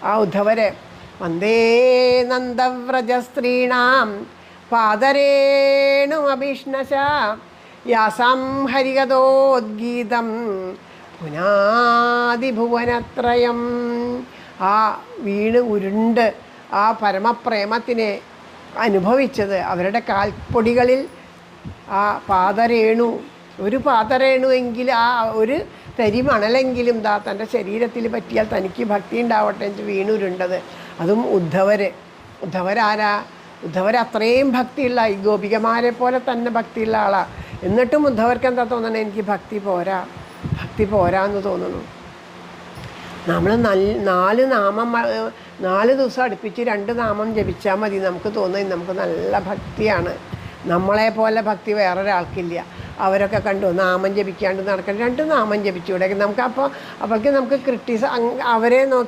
ആ ഉദ്ധവര് വന്ദേ നന്ദവ്രജസ്ത്രീണാം പാദരേണുമഭിഷ്ണശ യാസാം ഹരികഥോദ്ഗീതം പുനാദിഭുവനത്രയം. ആ വീണ് ഉരുണ്ട് ആ പരമപ്രേമത്തിനെ അനുഭവിച്ചത് അവരുടെ കാൽപ്പൊടികളിൽ ആ പാദരേണു, ഒരു പാദരേണു എങ്കിൽ ആ ഒരു തരി മണലെങ്കിലും തൻ്റെ ശരീരത്തിൽ പറ്റിയാൽ തനിക്ക് ഭക്തി ഉണ്ടാവട്ടെ എന്ന് വീണുരുണ്ടത്. അതും ഉദ്ധവരാരാ? ഉദ്ധവർ അത്രയും ഭക്തിയുള്ള ഈ ഗോപികമാരെ പോലെ തന്നെ ഭക്തിയുള്ള ആളാണ്. എന്നിട്ടും ഉദ്ധവർക്ക് എന്താ തോന്നണേ? എനിക്ക് ഭക്തി പോരാന്ന് തോന്നുന്നു. നമ്മൾ 4 ദിവസം അടുപ്പിച്ച് 2 നാമം ജപിച്ചാൽ മതി. നമുക്ക് തോന്നുന്നത് നമുക്ക് നല്ല ഭക്തിയാണ്. നമ്മളെ പോലെ ഭക്തി വേറൊരാൾക്കില്ല. അവരൊക്കെ കണ്ടു നാമം ജപിക്കാണ്ട് നടക്കണം. 2 നാമം ജപിച്ചുകൂടെ? നമുക്ക് അവർക്ക് നമുക്ക് അവരെ നോക്കി